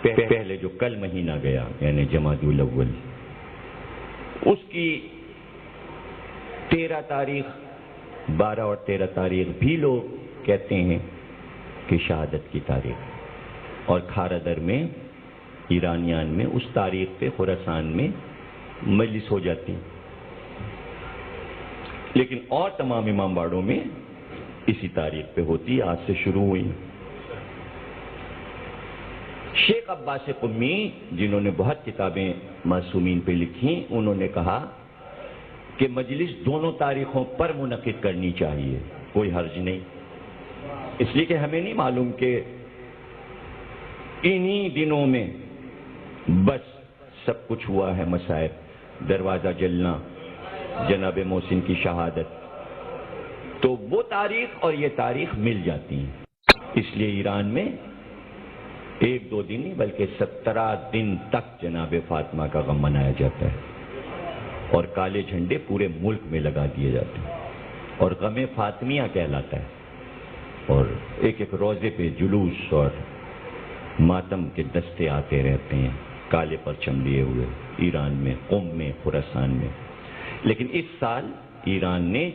پہلے جو کل مہینہ گیا یعنی جمادی الاول، اس کی 13 تاریخ 12 اور 13 تاریخ بھی لوگ کہتے ہیں کہ شہادت کی تاریخ، اور کھارا میں ایرانیان میں اس تاریخ پہ خراسان میں مجلس ہو جاتی، لیکن اور تمام امام باڑوں میں اسی تاریخ پہ ہوتی، آج سے شروع ہوئی۔ شیخ عباس قمی جنہوں نے بہت کتابیں معصومین پہ لکھی، انہوں نے کہا کہ مجلس دونوں تاریخوں پر منعقد کرنی چاہیے، کوئی حرج نہیں، اس لیے کہ ہمیں نہیں معلوم کہ انہی دنوں میں بس سب کچھ ہوا ہے، مصائب، دروازہ جلنا، جناب محسن کی شہادت، تو وہ تاریخ اور یہ تاریخ مل جاتی ہیں، اس لیے ایران میں 1-2 دن نہیں بلکہ 17 دن تک جناب فاطمہ کا غم منایا جاتا ہے، اور کالے جھنڈے پورے ملک میں لگا دیے جاتے ہیں، اور غم فاطمیہ کہلاتا ہے، اور ایک ایک روزے پہ جلوس اور ماتم کے دستے آتے رہتے ہیں کالے پرچم لیے ہوئے ایران میں، قم میں، خراسان میں۔ لیکن اس سال ایران نے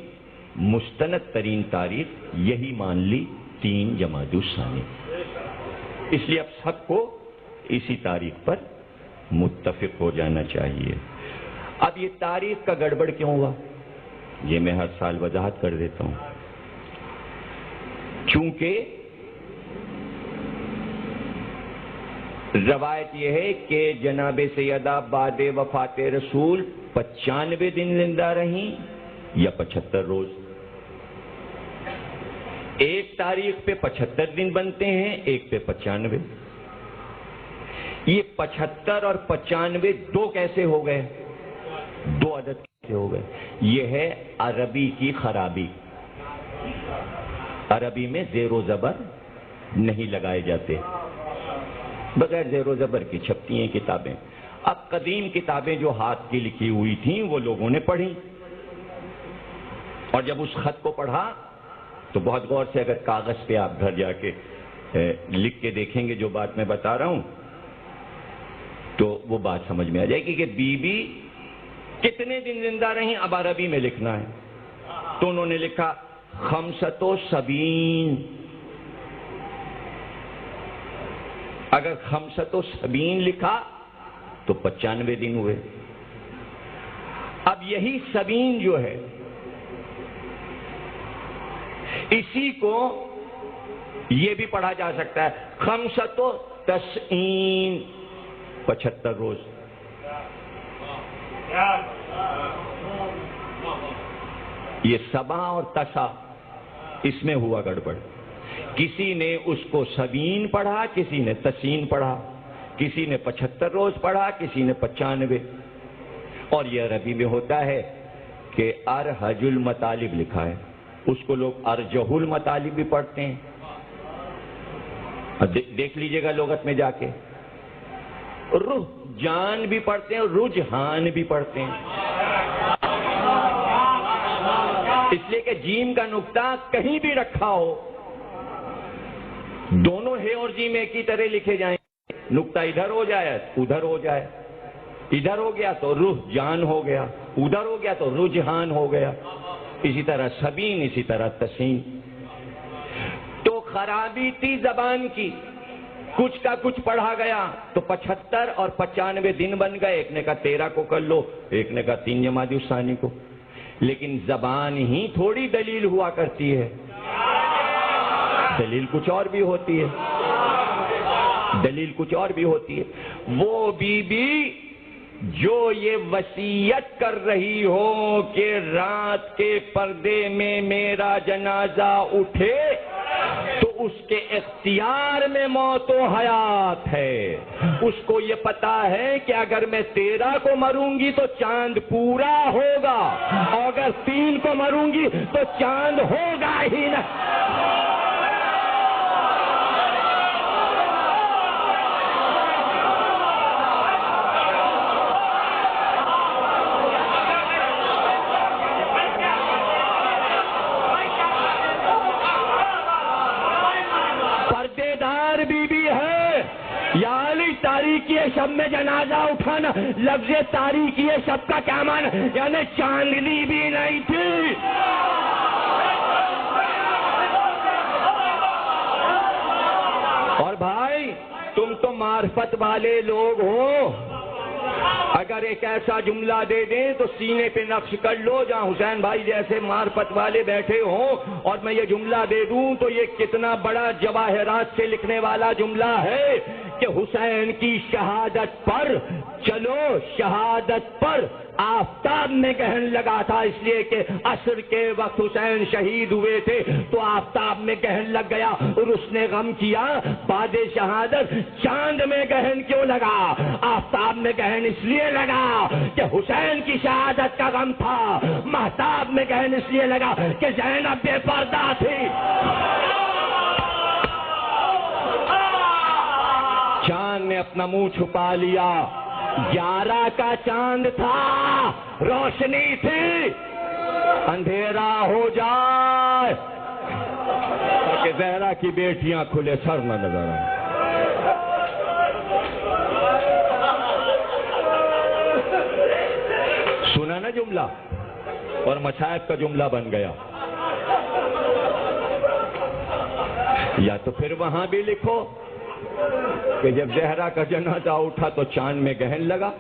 مستند ترین تاریخ یہی مان لی، 3 جمادی الثانی، اس لیے اب سب کو اسی تاریخ پر متفق ہو جانا چاہیے۔ اب یہ تاریخ کا گڑبڑ کیوں ہوا، یہ میں ہر سال وضاحت کر دیتا ہوں۔ چونکہ روایت یہ ہے کہ جناب سیدہ بعد وفات رسول 95 دن زندہ رہیں یا 75 روز، ایک تاریخ پہ 75 دن بنتے ہیں، ایک پہ 95۔ یہ 75 اور 95 دو کیسے ہو گئے، 2 عدد کیسے ہو گئے؟ یہ ہے عربی کی خرابی، عربی میں زیر و زبر نہیں لگائے جاتے، بغیر زیر و زبر کی چھپتی ہیں کتابیں۔ اب قدیم کتابیں جو ہاتھ کی لکھی ہوئی تھیں وہ لوگوں نے پڑھی، اور جب اس خط کو پڑھا تو بہت غور سے اگر کاغذ پہ آپ گھر جا کے لکھ کے دیکھیں گے جو بات میں بتا رہا ہوں تو وہ بات سمجھ میں آ جائے گی کہ بی بی کتنے دن زندہ رہیں، اب عربی میں لکھنا ہے، تو انہوں نے لکھا 75۔ اگر 75 لکھا تو 95 دن ہوئے۔ اب یہی 70 جو ہے اسی کو یہ بھی پڑھا جا سکتا ہے 95، 75 روز۔ یہ سبا اور تسا اس میں ہوا گڑبڑ، کسی نے اس کو 70 پڑھا، کسی نے تسین پڑھا، کسی نے 75 روز پڑھا، کسی نے 95۔ اور یہ عربی میں ہوتا ہے کہ ارحج المطالب لکھا ہے، اس کو لوگ ارجح المطالب بھی پڑھتے ہیں، دیکھ لیجئے گا لغت میں جا کے، رجحان بھی پڑھتے ہیں، رجحان بھی پڑھتے ہیں، اس لیے کہ جیم کا نقطہ کہیں بھی رکھا ہو، دونوں ہے اور جیم ایک ہی طرح لکھے جائیں، نقطہ ادھر ہو جائے ادھر ہو جائے، ادھر ہو گیا تو رجحان ہو گیا، ادھر ہو گیا تو رجحان ہو گیا، اسی طرح 70، اسی طرح تسین۔ تو خرابی تھی زبان کی، کچھ کا کچھ پڑھا گیا تو 75 اور 95 دن بن گئے، ایک نے کہا 13 کو کر لو، ایک نے کہا 3 جمادی الثانی کو، لیکن زبان ہی تھوڑی دلیل ہوا کرتی ہے، دلیل کچھ اور بھی ہوتی ہے، دلیل کچھ اور بھی ہوتی ہے۔ وہ بی بی جو یہ وصیت کر رہی ہو کہ رات کے پردے میں میرا جنازہ اٹھے تو اس کے اختیار میں موت و حیات ہے، اس کو یہ پتا ہے کہ اگر میں 13 کو مروں گی تو چاند پورا ہوگا، اور اگر 3 کو مروں گی تو چاند ہوگا ہی نہ۔ تاریکی شب میں جنازہ اٹھانا، لفظ تاریکی شب کا کیا معنی؟ یعنی چاندنی بھی نہیں تھی۔ اور بھائی تم تو معرفت والے لوگ ہو، اگر ایک ایسا جملہ دے دیں تو سینے پہ نقش کر لو، جہاں حسین بھائی جیسے معرفت والے بیٹھے ہوں اور میں یہ جملہ دے دوں تو یہ کتنا بڑا جواہرات سے لکھنے والا جملہ ہے کہ حسین کی شہادت پر، چلو شہادت پر آفتاب میں گہن لگا تھا، اس لیے کہ عصر کے وقت حسین شہید ہوئے تھے تو آفتاب میں گہن لگ گیا اور اس نے غم کیا۔ بعد شہادت چاند میں گہن کیوں لگا؟ آفتاب میں گہن اس لیے لگا کہ حسین کی شہادت کا غم تھا، مہتاب میں گہن اس لیے لگا کہ زینب بے پردہ تھی۔ چاند نے اپنا منہ چھپا لیا، 11 کا چاند تھا، روشنی تھی، اندھیرا ہو جائے تاکہ زہرا کی بیٹیاں کھلے سر نہ نظر آئیں۔ سنا نا جملہ، اور مصائب کا جملہ بن گیا۔ یا تو پھر وہاں بھی لکھو کہ جب زہرا کا جنازہ اٹھا تو چاند میں گہن لگا،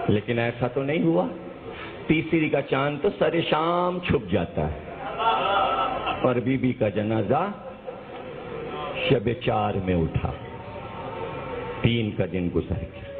لیکن ایسا تو نہیں ہوا۔ تیسری کا چاند تو سر شام چھپ جاتا ہے، اور بی بی کا جنازہ شب 4 میں اٹھا، 3 کا دن گزر گیا۔